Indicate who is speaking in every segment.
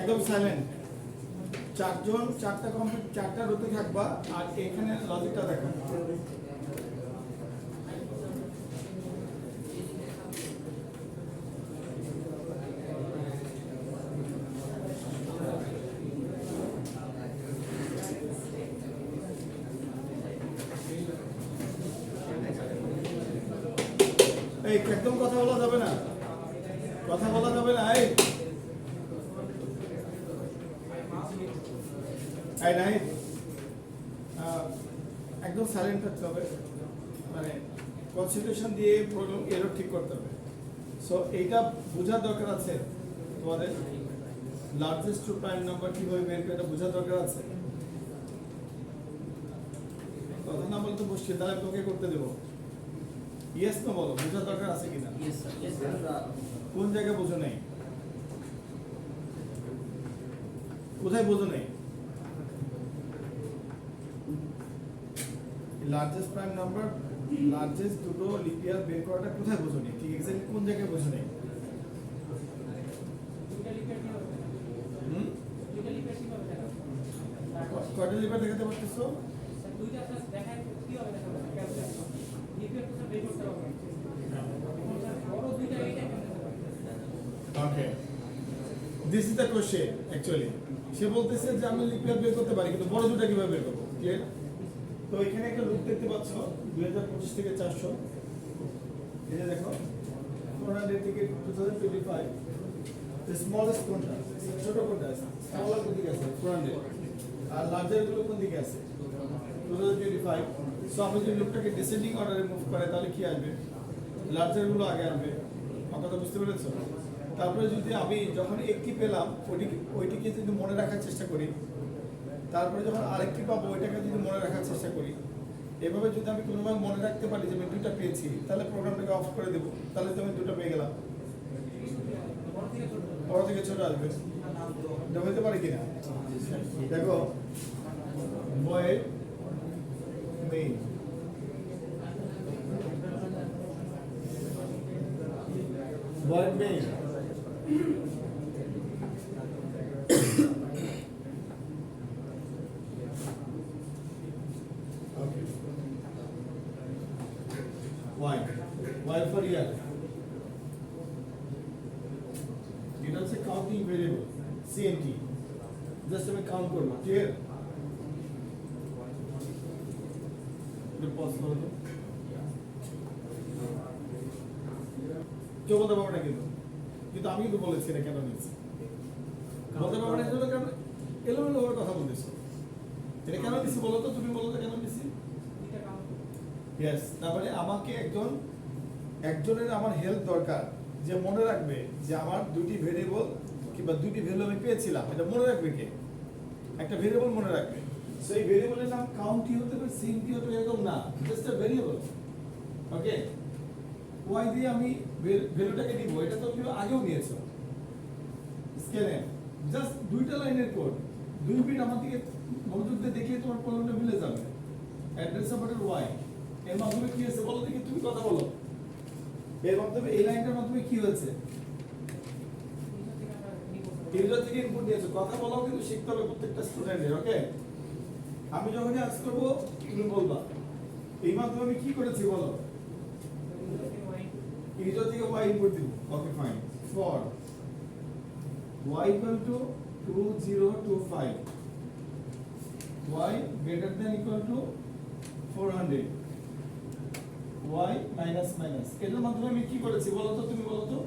Speaker 1: একদম সাইলেন্ট। চারজন চারটা কমপ্লিট, চারটা রোতে থাকবা আর এখানে লজিকটা দেখো। এই একদম কথা বলা যাবে না, কথা বলা যাবে না। এই নাই, একদম সাইলেন্ট থাকতে হবে, মানে কনসেন্ট্রেশন দিয়ে প্রবলেম এরর ঠিক করতে হবে। সো এইটা বোঝার দরকার আছে তোমাদের, লার্জেস্ট টু প্রাইম নাম্বার কিভাবে বের করে এটা বোঝার দরকার আছে। কথা না বলতে মুশকিল, তাহলে তোকে করতে দেবো। ইয়েস না বলো, বোঝার দরকার আছে কিনা? কোন জায়গায় বোঝো নেই, কোথায় বোঝো নেই? লার্জেস্ট প্রাইম নাম্বার, লার্জেস্ট দুটো লিপ ইয়ার বের করাটা কোথায় বোঝো নেই? ঠিক এক্স্যাক্টলি কোন জায়গায় বোঝো নেই? কয়টা লিপার দেখাতে পারতেছো? Okay, this is the question actually. সে বলতেছে যে আমি লিপ ইয়ার বের করতে পারি, কিন্তু বড় দুটো কিভাবে বের করবো? ক্লিয়ার? তো এখানে একটা লুপ দেখতে পাচ্ছ 2025 থেকে 400, এই যে দেখো 400 থেকে 2025, the smallest কোনটা? ছোট কোনটা আছে? স্মলার কোন দিকে আছে? 400। আর লার্জার গুলো কোন দিকে আছে? 2025। সো আমি যদি লুপটাকে ডিসেন্ডিং অর্ডারে মুভ করে তাহলে কি আসবে? লার্জার গুলো আগে আসবে। আমার কথা বুঝতে পেরেছো? তারপরে যদি আমি যখন একটি পেলাম ওইটিকে যদি মনে রাখার চেষ্টা করি, তারপরে যখন আরেকটি পাবো ওইটাকে যদি মনে রাখার চেষ্টা করি, এভাবে যদি আমি কোনোভাবে মনে রাখতে পারি যে আমি দুটো পেয়েছি, তাহলে প্রোগ্রামটাকে অফ করে দেবো, তাহলে তো আমি দুটো পেয়ে গেলাম। বড় থেকে ছোট আসবে, এটা হতে পারে কিনা? দেখো বয় মেইন, বয় মেইন, Y for year. এটা হচ্ছে কাউন্টিং ভেরিয়েবল CNT, জাস্ট আমি কাউন্ট করব। ক্লিয়ার? এটা পজ করব, কেউ বলতে পারবে না কিন্তু আমি কিন্তু বলেছি এটা কেন নিচ্ছি, বলতে পারবে না এটা কেন এলোমেলো ভাবে কথা বলতেছো। এটা কেন নিচ্ছি বলো তো, তুমি বলো তো কেন নিচ্ছি? ইয়েস, তারপরে আমাকে একজনের আমার হেল্প দরকার, যে মনে রাখবে যে আমার দুটি ভেরিয়েবল কিংবা দুটি ভ্যালু আমি পেয়েছিলাম, এটা মনে রাখবে কে? একটা ভেরিয়েবল মনে রাখবে। সো এই ভেরিয়েবলের নাম কাউন্টি হতে পারে, সিএনটি হতে পারে, এরকম না, just a variable. Okay, Y দিয়ে আমি ভ্যালুটাকে নিব, এটা তো তুমি আগেও নিয়েছো স্কেলে, জাস্ট দুইটা লাইনের কোড, 2 বিট আমার দিকে মনোযোগ দিয়ে দেখলে তোমার প্রবলেমটা মিলে যাবে। অ্যাড্রেস অফ ওয়াই এর মাধ্যমে কি হয়েছে বলো দেখি, তুমি কথা বলো। এর মাধ্যমে এই লাইনটার মাধ্যমে কি হয়েছে? ইউজার থেকে ইনপুট দিয়েছো, কথা বলাও কিন্তু শিখতে হবে প্রত্যেকটা স্টুডেন্টের। ওকে, আমি যখনই আস্ক করব তুমি বলবা এই মাধ্যমে আমি কি করেছি বলো। ইউজার থেকে y ইনপুট দিব। Okay fine, for y equal to 2025, y greater than equal to 400, y minus minus, এটার মাধ্যমে আমি কি করেছি বলো তো, তুমি বলো তো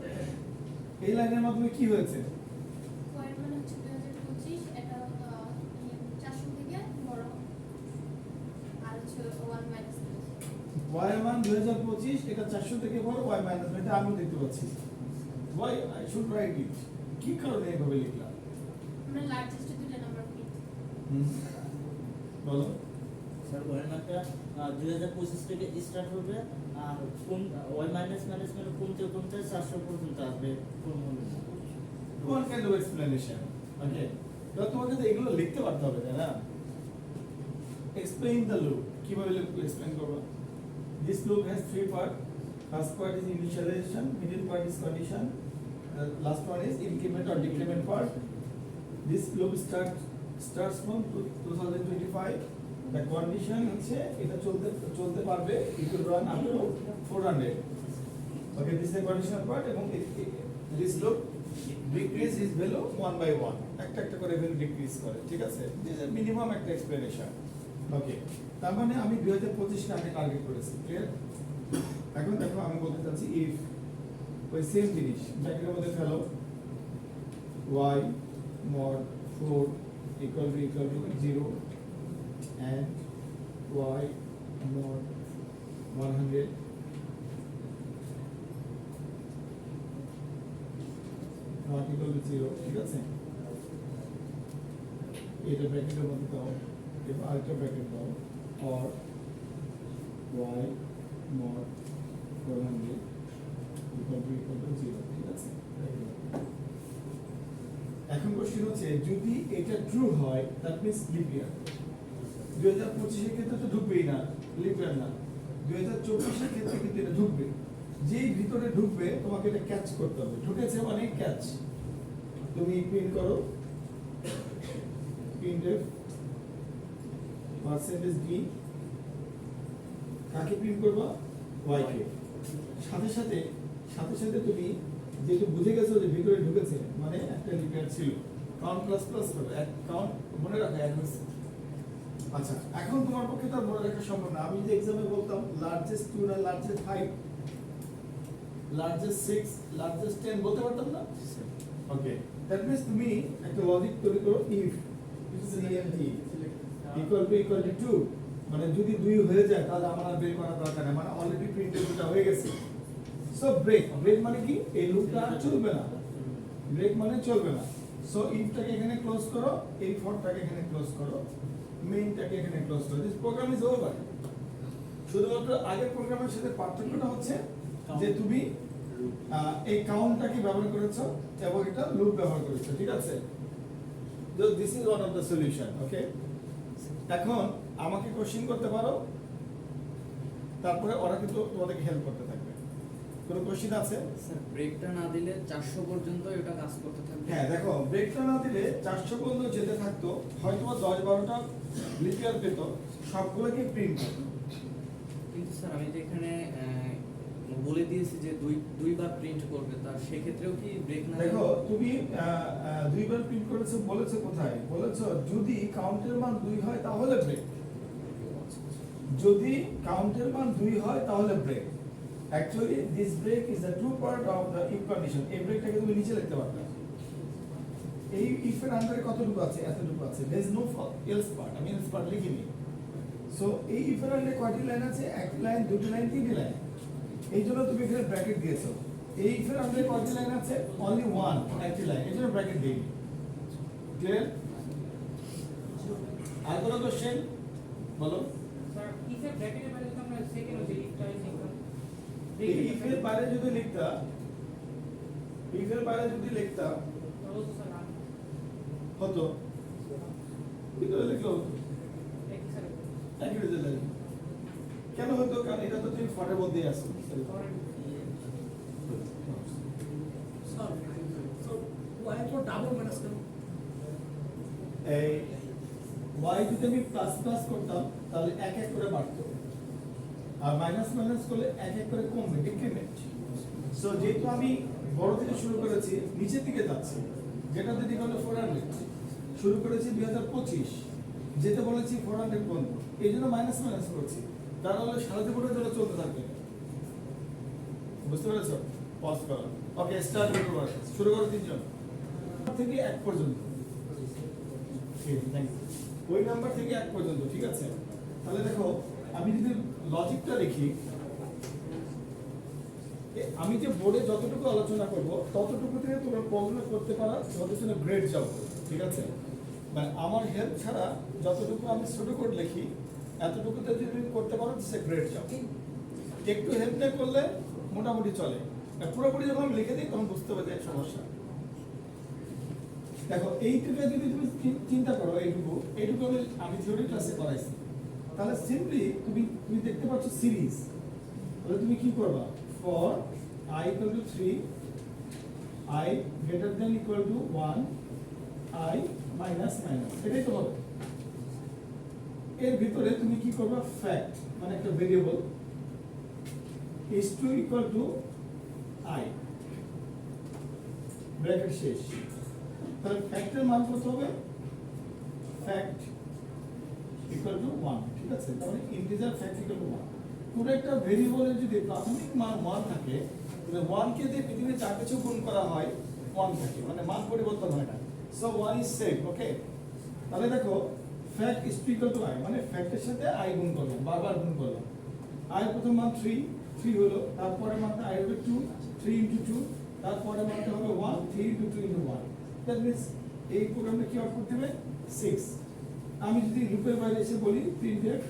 Speaker 1: এই লাইনের মাধ্যমে কি হয়েছে?
Speaker 2: y মানে হচ্ছে 2025, এটা 400 থেকে বড়, আর হচ্ছে 1 মাইনাস
Speaker 1: y এর মান 2025, এটা 400 থেকে বড়, y মাইনাস, এটা আমি দেখতে পাচ্ছি। why I should write it, কি কারণে এভাবে লিখলাম?
Speaker 2: আমরা লার্জেস্ট দুটো নাম্বার পেয়ে
Speaker 1: বলো
Speaker 3: স্যার y মানটা 2025 থেকে স্টার্ট হবে, আর কোন y মাইনাস মাইনাস মানে কমতে কমতে 400 পর্যন্ত আসবে কোন হবে না।
Speaker 1: one kind of explanation. Okay, তো তোমাকে তো এগুলো লিখতে পারতে হবে, তাই না? explain the loop, কিভাবে loop explain করব? This loop has 3 part. First part is initialization, middle part is condition, the last one is increment or decrement part. This loop starts from 2025. The condition হচ্ছে এটা চলতে পারবে, it will run up to 400. Okay, this is the conditional part এবং this loop decrease is value 1 by 1. একটা করে value decrease করে, ঠিক আছে? This is minimum একটা explanation. Okay, তার মানে আমি 2025 কে আমি টার্গেট করেছি, ক্লিয়ার? এখন দেখো আমি বলতে চাচ্ছি if ওই সেম জিনিস ব্র্যাকেটের মধ্যে ফেলো y mod 4 equal to 0 and y mod 100 not equal to 0, ঠিক আছে? এটা ব্র্যাকেটের মধ্যে দাও, এবার আরেকটা ব্র্যাকেট দাও or y mod 400 equal to 0, ঠিক আছে? এখন কোশ্চেন হচ্ছে যদি এটা ট্রু হয় দ্যাট মিন্স লিপ ইয়ার। 2025 এর ক্ষেত্রে তো ঢুকবেই না, লিপ ইয়ার না। 2024 এর ক্ষেত্রে কিন্তু এটা ঢুকবে। যেই ভিতরে ঢুকবে তোমাকে এটা ক্যাচ করতে হবে। ঢুকেছে মানে ক্যাচ। তুমি প্রিন্ট করো printf %d কাকে প্রিন্ট করবা, y কে। সাথে সাথে তুমি যেটা বুঝে গেছো যে ভিতরে ঢুকেছে মানে একটা লিপিয়ার ছিল, কাউন্ট প্লাস প্লাস করবে, এক কাউন্ট মনে রাখো এক হচ্ছে। আচ্ছা, এখন তোমার পক্ষে তো আর মনে রাখা সম্ভব না। আমি যে এক্সামে বলতাম লার্জেস্ট 2 না লার্জেস্ট 5, লার্জেস্ট 6, লার্জেস্ট 10 বলতে পারতাম না? ওকে, দ্যাট মিন্স তুমি একটা লজিক তৈরি করো if cnt equal to 2, মানে যদি 2 হয়ে যায় তাহলে আমার আর বের করার দরকার নেই, মানে অলরেডি প্রিন্টেড দুটো হয়ে গেছে। সো ব্রেক মানে কি, এই লুপটা আর চলবে না, ব্রেক মানে চলবে না। সো ইফটাকে এখানে ক্লোজ করো, এই ফরটাকে এখানে ক্লোজ করো, মেইনটাকে এখানে ক্লোজ করো, দিস প্রোগ্রাম ইজ ওভার। শুধুমাত্র আগের প্রোগ্রামের সাথে পার্থক্যটা হচ্ছে যে তুমি এই কাউন্টটাকে ব্যবহার করেছো এবং এটা লুপ ব্যবহার করেছো, ঠিক আছে? তো this is one of the solution. Okay, এখন আমাকে কোশ্চেন করতে পারো, তারপরে ওরা কিন্তু তোমাদেরকে হেল্প করতে থাকবে। কোনো কোশ্চেন আছে?
Speaker 4: স্যার ব্রেকটা না দিলে 400 পর্যন্ত এটা কাজ করতে থাকবে।
Speaker 1: হ্যাঁ, দেখো ব্রেকটা না দিলে 400 পর্যন্ত যেতে থাকতো, হয়তো 10-12টা লিপিয়ার পেত, সবগুলোকে প্রিন্ট করতো।
Speaker 4: কিন্তু স্যার আমি যে এখানে বলে দিয়েছি যে দুইবার প্রিন্ট করবে, তার সেক্ষেত্রেও কি ব্রেক না?
Speaker 1: দেখো তুমি দুইবার প্রিন্ট করেছো, বলেছো কোথায়? বলেছো যদি কাউন্টের মান 2 হয় তাহলে ব্রেক, যদি কাউন্টের মান 2 হয় তাহলে break. Actually, this break is the true part of the if condition. এই ব্রেকটাকে তুমি নিচে লিখতে পারবে। এই if এর আন্ডারে কতটুকু আছে? এতটুকু আছে। There is no else part. আমি else part লিখিনি। So এই if এর আন্ডারে কয়টি লাইন আছে? একটি লাইন, দুটি লাইন, তিনটি লাইন। এই জন্য তুমি এখানে ব্র্যাকেট দিয়েছো। এই if এর আন্ডারে কয়টি লাইন আছে? Only one, একটি লাইন। এই জন্য ব্র্যাকেট দিইনি। ক্লিয়ার? আর কোনো কোশ্চেন? বলো।
Speaker 5: স্যার ইফের ব্র্যাকেটের বাইরে যদি আমরা সেকেন্ড হচ্ছে ইফটা ইজ ইকুয়াল
Speaker 1: এই if এর বাইরে যদি লিখতা, if এর বাইরে যদি লিখতা
Speaker 5: তাহলে তো স্যার
Speaker 1: হতো, ভিতরে লিখলো হতো,
Speaker 5: এক স্যার
Speaker 1: একই রেজাল্ট আসবে। কেন হতো? কারণ এটা তো তুমি ফটের মধ্যেই আসো।
Speaker 6: So why for double minus কেন?
Speaker 1: এই y যদি আমি প্লাস প্লাস করতাম তাহলে এক এক করে বাড়তো, আর মাইনাস মাইনাস করলে এক এক করে কমবে, ডিক্রিমেন্ট। সো যেহেতু আমি বড় থেকে শুরু করেছি, নিচের দিকে যাচ্ছি, যেটা যদি হলো 400, শুরু করেছি 2025, যেতে বলেছি 400 পর্যন্ত, এই জন্য মাইনাস মাইনাস করছি, তার হলে সারা জীবনের জন্য চলতে থাকবে। বুঝতে পেরেছো? পজ করো। ওকে, স্টার্ট করো, শুরু করো 3 জন থেকে 1 পর্যন্ত। ওই নাম্বার থেকে 1 পর্যন্ত, ঠিক আছে? তাহলে দেখো আমি যদি লজিকটা লিখি, আমি যে বোর্ডে যতটুকু আলোচনা করব ততটুকু থেকে তোমরা প্রবলেম করতে পারো, তোমাদের জন্য গ্রেড যাও, ঠিক আছে? মানে আমার হেল্প ছাড়া যতটুকু আমি ছোট কোড লিখি এতটুকুতে যদি তুমি করতে পারো সে গ্রেড যাও। একটু হেল্প না করলে মোটামুটি চলে, পুরোপুরি যখন আমি লিখে দিই তখন বুঝতে পারবে যে সমস্যা। দেখো এইটুকু যদি তুমি চিন্তা করো, এইটুকু আমি থিওরি ক্লাসে করাইছি, তাহলে সিম্পলি তুমি দেখতে পাচ্ছ সিরিজ, তাহলে তুমি কি করবা? For i = 3, i greater than equal to 1, I minus minus, এটাই তো হবে। এর ভিতরে তুমি কি করবে, ফ্যাক্ট মানে একটা variable is to equal to i, bracket শেষ। তাহলে ফ্যাক্টের মান কত হবে, ফ্যাক্ট ইকুয়াল টু 1, ঠিক আছে? তাহলে ইন্টিজার ফ্যাক্ট ইকুয়াল টু 1। কোন একটা ভেরিয়েবলের যদি প্রাথমিক মান 1 থাকে, তাহলে 1 কে দিয়ে পৃথিবীতে যা কিছু গুণ করা হয় 1 থাকে, মানে মান পরিবর্তন হয় না। সো 1 ইজ সেভ, ওকে? তাহলে দেখো fact is equal to i, মানে ফ্যাক্টের সাথে i গুণ করলাম, বারবার গুণ করলাম। i প্রথম মান 3 হলো, তারপরে মানটা i হবে 2, 3 ইনটু 2, তারপরে মানটা হবে 1, 3 ইনটু 2 ইনটু 1। দ্যাট মিন্স এই প্রোগ্রামটা কি আউটপুট দেবে, 6। আমি যদি লুপের বাইরে এসে বলি printf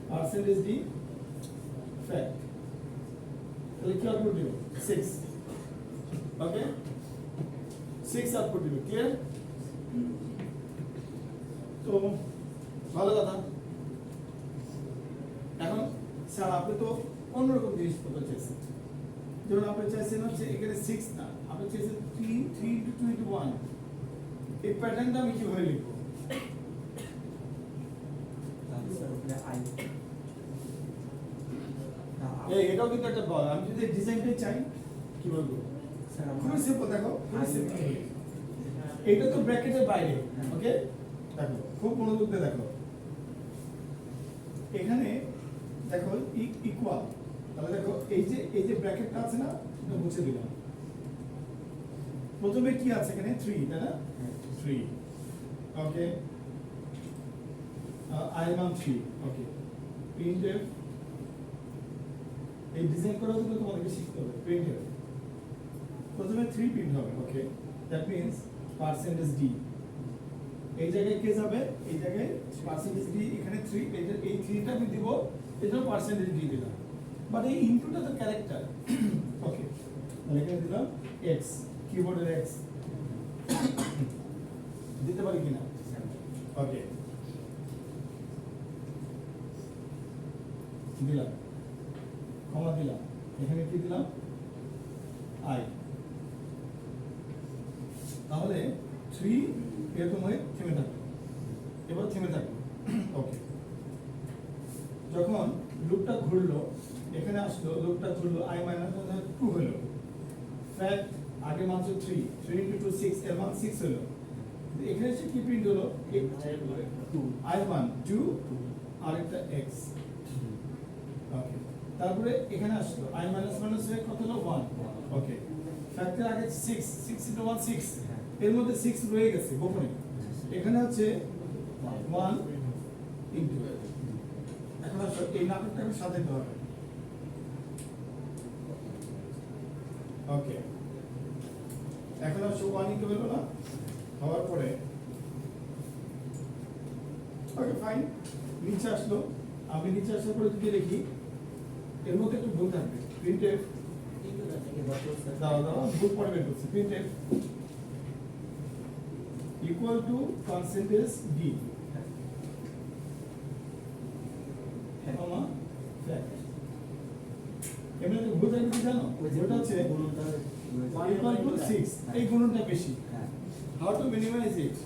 Speaker 1: percentage d fact, তাহলে কি আউটপুট দিবে, 6, ওকে? 6 আউটপুট দিবে, ক্লিয়ার? তো ভালো কথা। এখন স্যার আপনি তো অন্যরকম জিনিসপত্র চাইছেন, যেমন আপনি চাইছেন হচ্ছে এখানে 6 না, আপনি চাইছেন 3 ইনটু 2 ইনটু 1। এই প্যাটার্নটা আমি কিভাবে লিখবো, এটাও কিন্তু একটা বল। আমি যদি ডিজাইনটাই চাই কি বলবো, খুবই সিম্পল, দেখো খুবই সিম্পল। এটা তো ব্র্যাকেটের বাইরে, ওকে? দেখো খুব মনোযোগ দিয়ে দেখো, এখানে দেখো ইকুয়াল, তাহলে দেখো এই যে ব্র্যাকেটটা আছে না, এটা মুছে দিলাম। প্রথমে কি আছে এখানে, 3, তাই না? 3, ওকে? আই মান 3, ওকে? printf, এই ডিজাইন করাও কিন্তু তোমাদেরকে শিখতে হবে। printf প্রথমে 3 প্রিন্ট হবে, ওকে? দ্যাট মিন্স পার্সেন্টেজ d, এই জায়গায় কে যাবে, এই জায়গায় পার্সেন্টেজ d, এখানে 3, এই 3টা আমি দিব, এজন্য পার্সেন্টেজ d দিলাম। বাট এই ইনপুটটা তো ক্যারেক্টার, ওকে? তাহলে এখানে দিলাম x, কিবোর্ডের x দিতে পারি কিনা, ওকে? দিলাম, কমা দিলাম, এখানে কি দিলাম, i। তাহলে 3 এরকম হয়ে থেমে থাকবে, এবার থেমে থাকবে, ওকে? যখন লুপটা ঘুরলো, এখানে আসলো, লুপটা ঘুরলো, i মাইনাস 2 হলো, ফ্যাক্ট আগে মান ছিল 3 ইনটু 2 6, এর মান 6 হলো। এখানে এসে কি প্রিন্ট হলো, i মান 2 আর একটা x, ওকে? তারপরে এখানে আসলো i মাইনাস মাইনাস হয়ে কত হলো, 1, ওকে? ফ্যাক্টর আগে 6 ইনটু 1 6, এর মধ্যে 6 রয়ে গেছে গোপনে, এখানে হচ্ছে 1 ইনটু, এখন আসো এই নাটকটাকে সাজাতে হবে, ওকে? এখন আসো 1 ইনটু হলো না, হওয়ার পরে ওকে ফাইন, নিচে আসলো। আমি নিচে আসার পরে যদি দেখি এর মধ্যে একটু ভুল থাকবে, printf দাও ভুল পড়ে বের করছি, printf equal to percentage d, comma fact। এমনি ভুল থাকবে কি জানো, যেটা হচ্ছে equal to 6, এই গুণনটা বেশি। How to minimize it,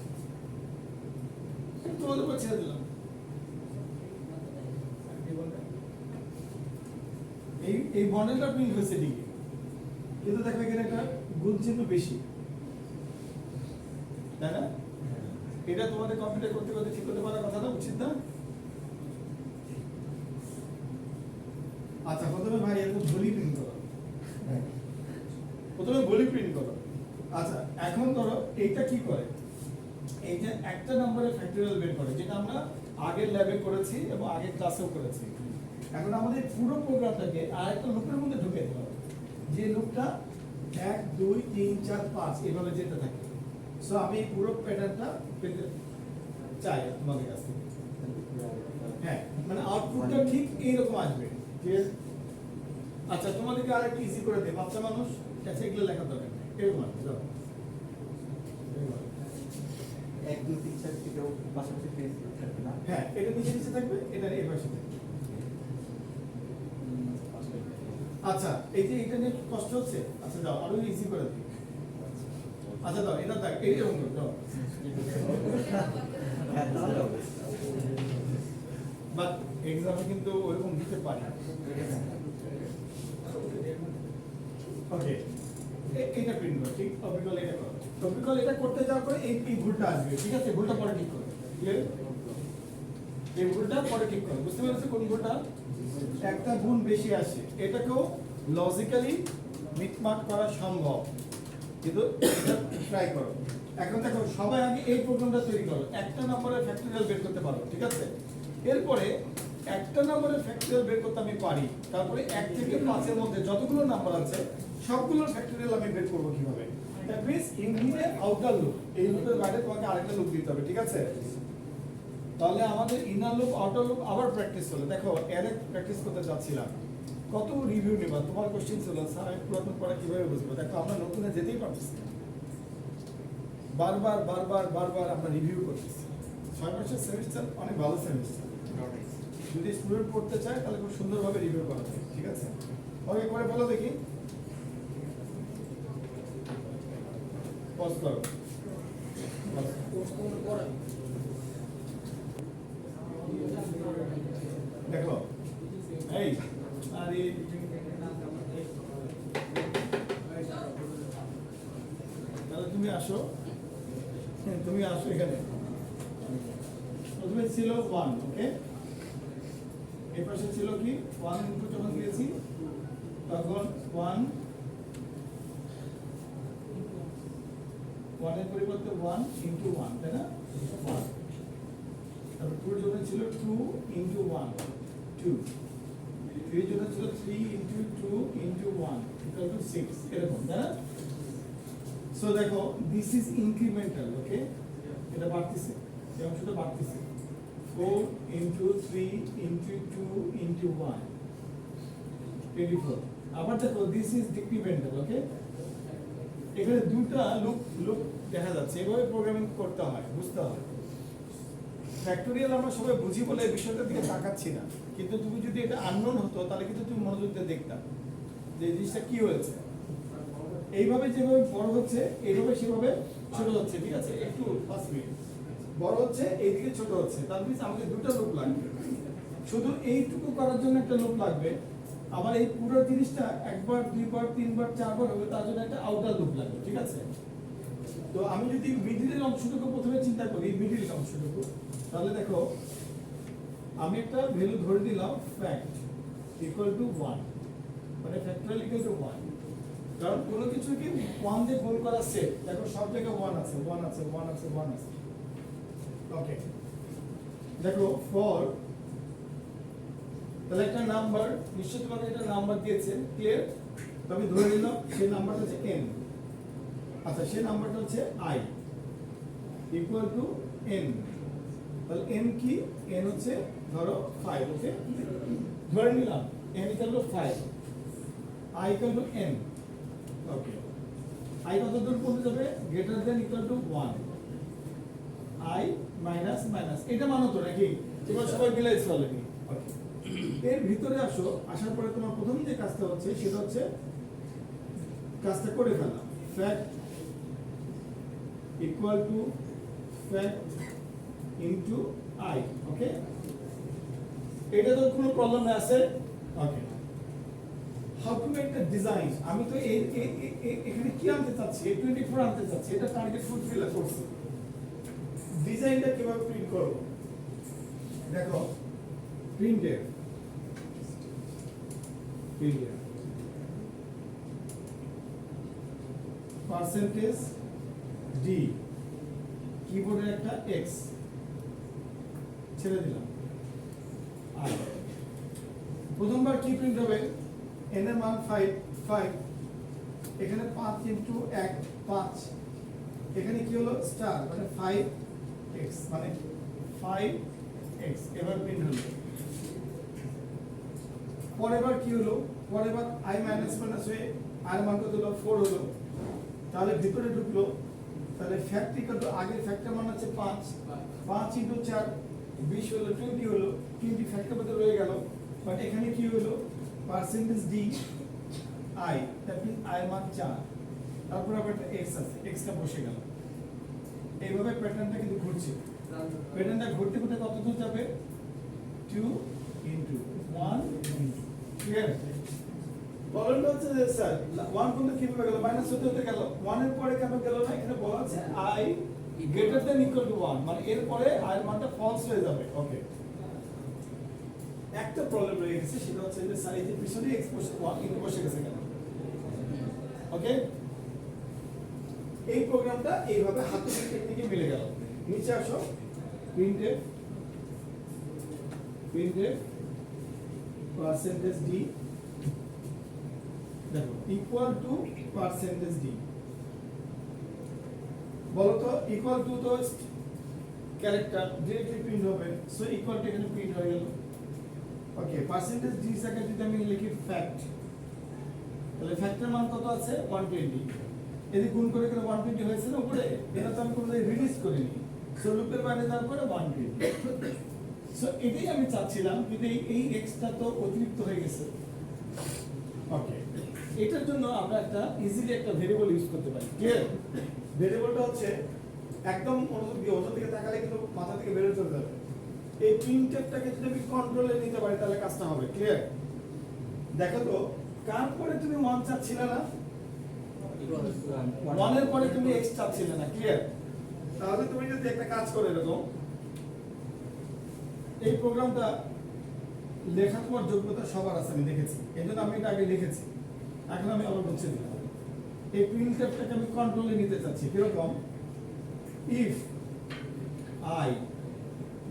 Speaker 1: তোমাদের উপর ছেড়ে দিলাম। এই মডেলটা প্রিন্ট হয়েছে ঠিকই, কিন্তু দেখো এখানে একটা গুণ চিহ্ন বেশি, তাই না? এটা তোমাদের কম্পিউটার করতে করতে ঠিক করতে পারার কথা না, উচিত না? আচ্ছা প্রথমে ভাই এরকম ভুলই প্রিন্ট করো, প্রথমে ভুলই প্রিন্ট করো। আচ্ছা এখন ধরো এইটা কি করে, এই যে একটা নম্বরের ফ্যাক্টরিয়াল বের করে, যেটা আমরা আগের ল্যাবে করেছি এবং আগের ক্লাসেও করেছি। এখন আমাদের পুরো প্রোগ্রামটাকে আরেকটা লুপের মধ্যে ঢুকে দিতে হবে, যে লুপটা 1 2 3 4 5 এভাবে যেতে থাকে। সো আমি এই পুরো প্যাটার্নটা পেতে চাই তোমাদের কাছ থেকে, হ্যাঁ? মানে আউটপুটটা ঠিক এইরকম আসবে, ঠিক আছে? আচ্ছা তোমাদেরকে আরেকটু ইজি করে দেব, বাচ্চা মানুষ কাছে এগুলো লেখা দরকার নেই, এরকম আসবে, যাও
Speaker 7: 1 2 3 4 থেকে পাশাপাশি পেজ থাকবে না,
Speaker 1: হ্যাঁ এটা নিচে নিচে থাকবে, এটা এই পাশে থাকবে। আচ্ছা এই যে এটা নিয়ে কষ্ট হচ্ছে, আচ্ছা যাও আরো ইজি করে দিই। আচ্ছা দাও এটা দেখ এইরকম করে দাও
Speaker 7: হ্যাঁ তাহলে হবে।
Speaker 1: বাট এক্সামে কিন্তু ওরকম দিতে পারি ওকে এটা প্রিন্ট করো ঠিক টপিক্যাল এটা করো টপিক্যাল এটা করতে যাওয়ার পরে এই ভুলটা আসবে ঠিক আছে ভুলটা পরে ঠিক করো ক্লিয়ার এই ভুলটা পরে ঠিক করো বুঝতে পেরেছো কোন ভুলটা একটা গুণ বেশি আসে এটাকেও লজিক্যালি মিটমাট করা সম্ভব কিন্তু এটা ট্রাই করো এখন দেখো সবাই আগে এই প্রোগ্রামটা তৈরি করো একটা নম্বরের ফ্যাক্টরিয়াল বের করতে পারো ঠিক আছে এরপরে একটা নম্বরের ফ্যাক্টরিয়াল বের করতে আমি পারি তারপরে 1 থেকে 5 এর মধ্যে যতগুলো নাম্বার আছে সবগুলোর ফ্যাক্টরিয়াল আমি বের করব কিভাবে দ্যাট মিন্স ইনহিটে আউটার লুপ এই লুপের বাইরে তোমাকে আরেকটা লুপ দিতে হবে ঠিক আছে তাহলে আমাদের ইনার লুপ আউটার লুপ আবার প্র্যাকটিস হলো দেখো এরে প্র্যাকটিস করতে যাচ্ছিলাম কত রিভিউ নেবা তোমার কোশ্চেন ছিল স্যার আমি পুরাতন পড়া কিভাবে বুঝবো দেখো আমরা নতুনে যেতেই পারতেছি না। বারবার বারবার বারবার আমরা রিভিউ করতেছি 6 মাসের সেমিস্টার অনেক ভালো সেমিস্টার যদি স্টুডেন্ট পড়তে চায় তাহলে খুব সুন্দরভাবে রিভিউ করা যায় ঠিক আছে ওকে করে বলো দেখি পজ করো
Speaker 6: কোর্স কোন করে
Speaker 1: দেখো এই আরে তাহলে তুমি আসো তুমি আসো এখানে প্রথমে ছিল 1 ওকে এই পাশে ছিল কি 1 ইনপুট যখন দিয়েছি তখন 1 1 এর পরিবর্তে 1 ইনটু 1 তাই না 1 তারপর 2 এর জন্য ছিল 2 ইনটু 1 2 3 এর জন্য ছিল 3 ইনটু 2 ইনটু 1 ইকুয়াল টু 6 এরকম তাই না সো দেখো দিস ইজ ইনক্রিমেন্টাল ওকে এটা বাড়তেছে এই অংশটা বাড়তেছে 4 ইনটু 3 ইনটু 2 ইনটু 1 24 আবার দেখো দিস ইজ ডিক্রিমেন্টাল ওকে এখানে দুটো লুপ দেখা যাচ্ছে এভাবে প্রোগ্রামিং করতে হয় বুঝতে হয় ফ্যাক্টরিয়াল আমরা সবাই বুঝি বলে এই বিষয়টার দিকে তাকাচ্ছি না কিন্তু তুমি যদি এটা আননোন হতো তাহলে কিন্তু তুমি মনোযোগ দিয়ে দেখতা যে এই জিনিসটা কি হয়েছে এইভাবে যেভাবে বড় হচ্ছে এইভাবে সেভাবে ছোট হচ্ছে ঠিক আছে একটু 5 মিনিট বড় হচ্ছে এইদিকে ছোট হচ্ছে তার মানে আমাদের দুটো লুপ লাগবে শুধু এইটুকু করার জন্য একটা লুপ লাগবে আবার এই পুরো জিনিসটা একবার দুইবার তিনবার চারবার হবে তার জন্য একটা আউটার লুপ লাগবে ঠিক আছে তো আমি যদি মিডলের অংশটুকু প্রথমে চিন্তা করি মিডল অংশটুকু তাহলে দেখো আমি একটা ভ্যালু ধরে দিলাম ফ্যাক্ট ইকুয়াল টু 1 মানে ফ্যাক্টরিয়াল ইকুয়াল টু 1 কারণ কোনো কিছু কি 1 দিয়ে গুণ করা সেট দেখো সব জায়গায় 1 আছে 1 আছে 1 আছে 1 আছে ওকে দেখো ফর তাহলে একটা নাম্বার নিশ্চয়ই তোমাকে একটা নাম্বার দিয়েছে ক্লিয়ার তো আমি ধরে নিলাম সেই নাম্বারটা হচ্ছে n আচ্ছা সেই নাম্বারটা হচ্ছে i ইকুয়াল টু n তাহলে n কি n হচ্ছে ধরো 5 ওকে ধরে নিলাম n equal to 5 i equal to n okay i কত দূর পর্যন্ত যাবে greater than equal to 1 i minus minus এটা মানো তো নাকি তোমরা সবাই মিলাইছো অলরেডি ওকে এর ভিতরে আসো আসার পরে তোমার প্রথম যে কাজটা হচ্ছে সেটা হচ্ছে কাজটা করে ফেলা fact equal to fact into i ওকে এটা তো কোনো প্রবলেম আছে okay how to make the design আমি তো এই এখানে কি আনতে চাচ্ছি 24 আনতে চাচ্ছি এটা টার্গেট ফুলফিল করছি ডিজাইনটা কিভাবে প্রিন্ট করব দেখো প্রিন্টের পার্সেন্টেজ ডি কিবোর্ডের একটা এক্স ছেড়ে দিলাম আর প্রথমবার কি প্রিন্ট হবে n এর মান 5 এখানে 5 ইনটু 1 5 এখানে কি হলো স্টার মানে 5x মানে 5x এবার প্রিন্ট হলো পরের বার কি হলো পরের বার i মাইনাস মাইনাস হয়ে r মান কত হলো 4 হলো তাহলে ভিতরে ঢুকলো তাহলে ফ্যাক্ট ইকুয়াল টু আগের ফ্যাক্টর মান আছে 5 ইনটু 4 20 হলো 20 হলো 20 ফ্যাক্টর মধ্যে রয়ে গেল বাট এখানে কি হলো percentage D i that means i মান 4 তারপর আবার একটা এক্স আছে, এক্সটা বসে গেল। এইভাবে প্যাটার্নটা কিন্তু ঘুরছে। প্যাটার্নটা ঘুরতে ঘুরতে কত দূর যাবে? 2 into 1 into, ক্লিয়ার? প্রবলেমটা হচ্ছে যে স্যার 1 পর্যন্ত কিভাবে গেল? মাইনাস হতে হতে গেল। 1 এর পরে কেন গেল না? এখানে বলা আছে i greater than equal to 1, মানে এর পরে i এর মানটা ফলস হয়ে যাবে। ওকে, একটা প্রবলেম রয়ে গেছে, সেটা হচ্ছে যে স্যার এই যে পিছনে এক্স বসে 1 কিন্তু বসে গেছে কেন? ওকে, এই প্রোগ্রামটা এইভাবে হাতের টেকনিকে মিলে গেল। নিচে আসো, printf percentage d, দেখো ইকুয়াল টু পার্সেন্টেজ d, বলো তো ইকুয়াল টু তো ক্যারেক্টার ডিরেক্টলি প্রিন্ট হবে, সো ইকুয়াল টু এখানে প্রিন্ট হয়ে গেল। ওকে, পার্সেন্টেজ d জায়গায় যদি আমি লিখি ফ্যাক্ট, তাহলে ফ্যাক্টের মান কত আছে? 120। এদিকে গুণ করে করে 120 হয়েছে না উপরে, এটা তো আমি কোনো রিলিজ করিনি, সো লুপের বাইরে যাওয়ার পরে 120। সো এটাই আমি চাচ্ছিলাম, কিন্তু এই এক্সটা তো অতিরিক্ত হয়ে গেছে। ওকে, এটার জন্য আমরা একটা ইজিলি একটা ভেরিয়েবল ইউজ করতে পারি। ক্লিয়ার? ভেরিয়েবলটা হচ্ছে একদম মনোযোগ দিয়ে ওটার দিকে তাকালে কিন্তু মাথা থেকে বের হয়ে চলে যাবে। এই প্রিন্টফটাকে যদি আমি কন্ট্রোলে নিতে পারি তাহলে কাজটা হবে। ক্লিয়ার? দেখো তো, কার পরে তুমি 1 চাচ্ছিলে না? 1 এর পরে তুমি x চাচ্ছিলে না। ক্লিয়ার? তাহলে তুমি যদি একটা কাজ করে এরকম, এই প্রোগ্রামটা লেখা তোমার যোগ্যতা সবার আছে, আমি দেখেছি, এজন্য আমি এটা আগে লিখেছি, এখন আমি আবার বুঝতে দিলাম। এই প্রিন্টফটাকে আমি কন্ট্রোলে নিতে চাচ্ছি। কিরকম? If i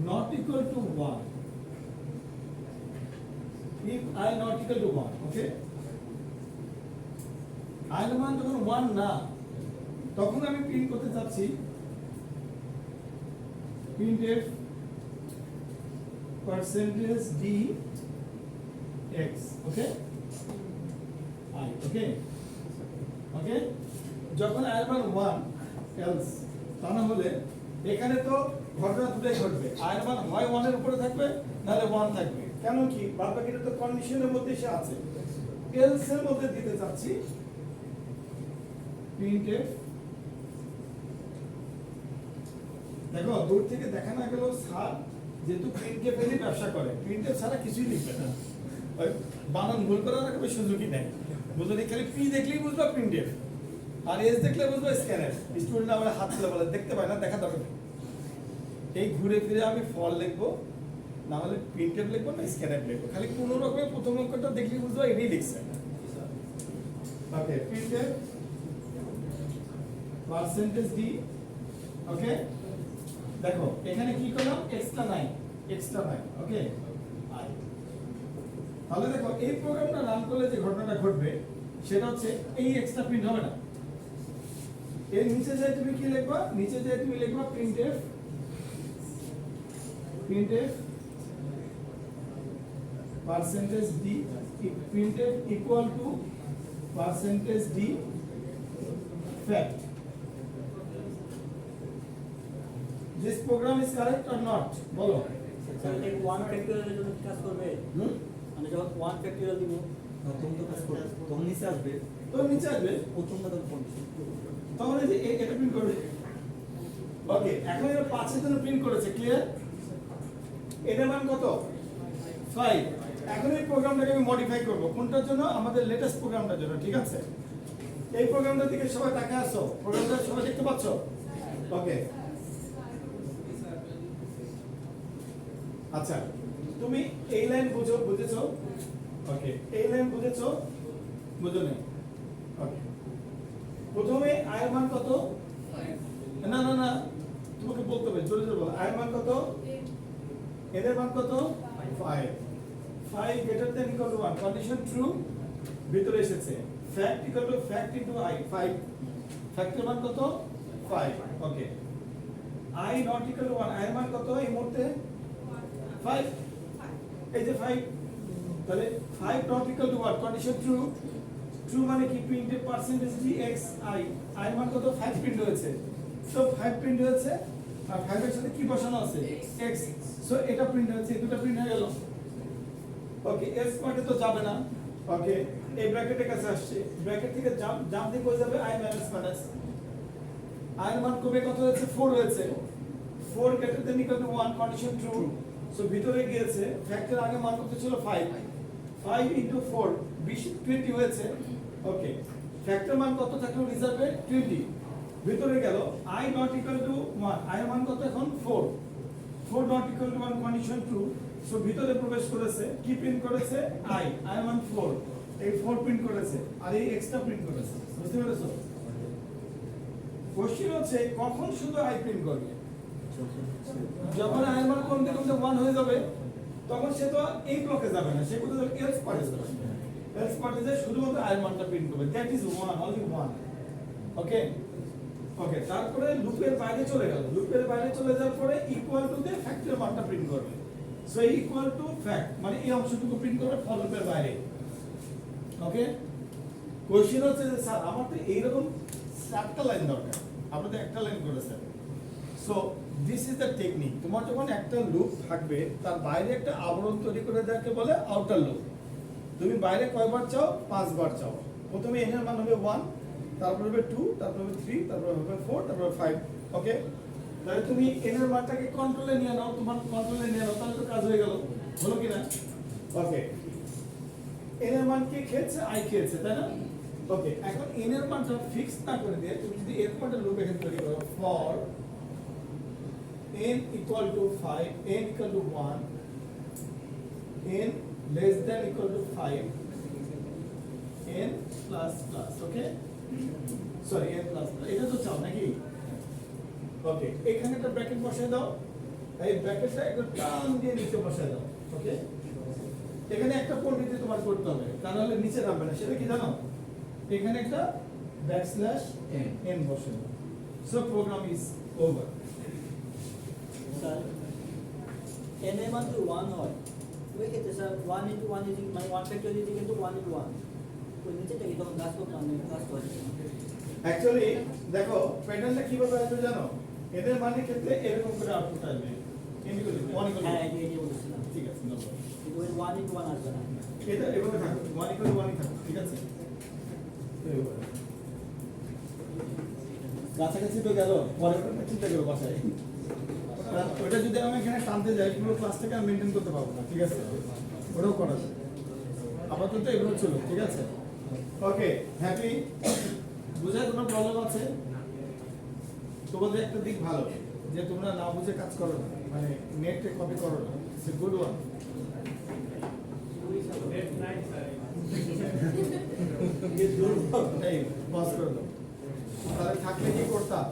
Speaker 1: not equal to 1, if i not equal to 1, okay, i এর মান যখন 1 না, তখন আমি প্রিন্ট করতে চাচ্ছি printf percentage d x, okay, i, ওকে, ওকে, যখন i এর মান 1 else, তা না হলে এখানে তো ঘটনা দুটাই ঘটবে, i এর মান হয় 1 এর উপরে থাকবে নাহলে 1 থাকবে। কেন কি? বাদবাকিটা তো কন্ডিশনের মধ্যে এসে আছে। else এর মধ্যে দিতে চাচ্ছি printf, দেখো দূর থেকে দেখা না গেল স্যার যেহেতু প্রিন্টফ এরই ব্যবসা করে, প্রিন্টফ ছাড়া কিছুই লিখবে না, ওই বানান ভুল করার কোনো সুযোগই নেই। বুঝলি, খালি পি দেখলেই বুঝবা প্রিন্টফ, আর এস দেখলে বুঝবা স্ক্যানার। স্টুডেন্ট আমার হাত তুলে বলে দেখতে পায় না, দেখা দরকার নেই। এই ঘুরে ফিরে আমি ফল লিখবো, না হলে প্রিন্টফ লিখবো না স্ক্যানার লিখবো, খালি কোনো রকমে প্রথম অঙ্কটা দেখলেই বুঝবা এটাই লিখছে। ওকে, প্রিন্টফ পার্সেন্টেজ d, ওকে, দেখো এখানে কি করলাম? Extra 9, okay, i। তাহলে দেখো এই প্রোগ্রামটা রান করলে যে ঘটনাটা ঘটবে সেটা হচ্ছে এই এক্সট্রা প্রিন্ট হবে না। এর নিচে যে তুমি কি লিখবা? নিচে যে তুমি লিখবা printf percentage d, printf equal to percentage d fact. This program is correct or not? বলো।
Speaker 6: ওয়ান ফ্যাক্টরিয়ালের জন্য কি কাজ করবে? মানে যখন ওয়ান ফ্যাক্টরিয়াল দিব
Speaker 7: তখন তো কাজ করবে, তখন নিচে আসবে,
Speaker 1: তো নিচে আসবে,
Speaker 7: প্রথমটা তখন কন্ডিশন
Speaker 1: তখন এই যে এটা প্রিন্ট করবে। ওকে, এখন এটা 5 এর জন্য প্রিন্ট করেছে। ক্লিয়ার? এর মান কত? 5। এখন এই প্রোগ্রামটাকে আমি মডিফাই করব কোনটার জন্য? আমাদের লেটেস্ট প্রোগ্রামটার জন্য। ঠিক আছে, এই প্রোগ্রামটার দিকে সবাই তাকিয়ে আসো, প্রোগ্রামটা সবাই দেখতে পাচ্ছ? ওকে, আচ্ছা তুমি এই লাইন বুঝেছো? ওকে, এই লাইন বুঝেছো? বুঝো না? ওকে, প্রথমে i এর মান কত? না না না, তোমাকে বলতে হবে, জোরে জোরে বলো। i এর মান কত? এর মান কত? 5 greater than equal to 1, condition true, ভিতরে এসেছে fact equal to fact into i, 5, ফ্যাক্টের মান কত? 5, ওকে, i not equal to 1, i এর মান কত এই মুহূর্তে? 5, এই যে 5, তাহলে 5 not equal to 1, condition true, true মানে কি? Printed percentage d x i, i এর মান কত? 5 প্রিন্ট হয়েছে, সো 5 প্রিন্ট হয়েছে, আর 5 এর সাথে কি বসানো আছে? x, সো এটা প্রিন্ট হয়েছে, দুটো প্রিন্ট হয়ে গেল। ওকে, s পার্টে তো যাবে না। ওকে, এই ব্র্যাকেটের কাছে আসছে, ব্র্যাকেট থেকে জাম্প দিয়ে কই যাবে i মাইনাস মাইনাস, i এর মান কমে কত হয়েছে 4 হয়েছে, 4 greater than equal to 1 condition true. So ভিতরে গিয়েছে, ফ্যাক্টর আগে মান কত ছিল 5, 5 ইনটু 4 20 হয়েছে। ওকে, ফ্যাক্টর মান কত থাকলো রিজার্ভে 20, ভিতরে গেল i not equal to 1, i এর মান কত এখন 4, 4 not equal to 1 condition true. So ভিতরে প্রবেশ করেছে, কি প্রিন্ট করেছে i, i এর মান 4, এই 4 প্রিন্ট করেছে আর এই এক্সট্রা প্রিন্ট করেছে। বুঝতে পেরেছো? কোশ্চেন হচ্ছে কখন শুধু i প্রিন্ট করবে? যখন i এর মান কমতে কমতে 1 হয়ে যাবে তখন সে তো এই ব্লকে যাবে না, সে কোথায় যাবে এলস পার্টে যাবে, এলস পার্টে যায় শুধুমাত্র i এর মানটা প্রিন্ট করবে, দ্যাট ইজ 1, অনলি 1। ওকে ওকে, তারপরে লুপের বাইরে চলে গেল, লুপের বাইরে চলে যাওয়ার পরে ইকুয়াল টু তে ফ্যাক্টরের মানটা প্রিন্ট করবে। সো ইকুয়াল টু ফ্যাক্ট মানে এই অংশটুকু প্রিন্ট করবে ফর লুপের বাইরে। ওকে, কোশ্চেন হচ্ছে যে স্যার আমার তো এইরকম 7টা লাইন দরকার, আপনি তো একটা লাইন করেছেন। So this is the technique. তোমার যখন একটা লুপ থাকবে তার বাইরে একটা আবরণ তৈরি করে দেওয়াকে বলে আউটার লুপ। তুমি বাইরে কয়বার চাও? 5 বার চাও। প্রথমে n এর মান হবে 1, তারপর হবে 2, তারপর হবে 3, তারপর হবে 4, তারপর 5। ওকে, তাহলে তুমি n এর মানটাকে কন্ট্রোলে নিয়ে নাও, তোমার কন্ট্রোলে নিয়ে নাও, তাহলে তো কাজ হয়ে গেল, হলো কি না? ওকে, n এর মান কি খেয়েছে? i খেয়েছে, তাই না? ওকে, এখন n এর মানটা ফিক্স না করে দিয়ে তুমি যদি এর মানটা লুপ এখানে তৈরি করো for n equal to 5, n equal to 1, n less than equal to 5, n plus plus, okay? Sorry, n plus plus. এটা তো চাও নাকি? ওকে, এখানে একটা ব্র্যাকেট বসায় দাও, এই ব্র্যাকেটটা একটু টান দিয়ে নিচে বসায় দাও। ওকে, এখানে একটা পরিমিতি তোমার করতে হবে, তা নাহলে নিচে নামবে না। সেটা কি জানো? এখানে একটা ব্যাকস্ল্যাশ n বসে দাও। So programme is over.
Speaker 6: Sir n এর মান যদি 1 হয় ওই ক্ষেত্রে স্যার 1 into 1 is মানে 1 factor is equal to 1 into 1 ওই নিচেটা কি তখন কাজ করতে আমি কাজ করি
Speaker 1: অ্যাকচুয়ালি দেখো প্যাটার্নটা কিভাবে আসবে জানো? এদের মানের ক্ষেত্রে এরকম করে আউটপুট আসবে। কিন্তু 1 ইকুয়াল
Speaker 6: হ্যাঁ এই বলেছিলাম
Speaker 1: ঠিক আছে, নো প্রবলেম।
Speaker 6: কিন্তু ওই 1 into 1 আসবে না
Speaker 1: এটা এভাবে থাকবে, 1 ইকুয়াল 1 ই থাকবে, ঠিক আছে? এইভাবে। কাছাকাছি তো গেল, পরের কথা চিন্তা করো বাসায়। ওটা যদি আমি এখানে টানতে যাই পুরো ক্লাসটাকে আমি মেনটেন করতে পারবো না, ঠিক আছে? ওটাও করা যায়। আপাতত এগুলো ছিল, ঠিক আছে? ওকে, হ্যাপি? বুঝায় কোনো প্রবলেম আছে? তোমাদের একটা দিক ভালো যে তোমরা না বুঝে কাজ করো না, মানে নেটে কপি করো না, ইটস এ গুড ওয়ান। এই পজ করে দাও, তাহলে থাকলে কি করতাম?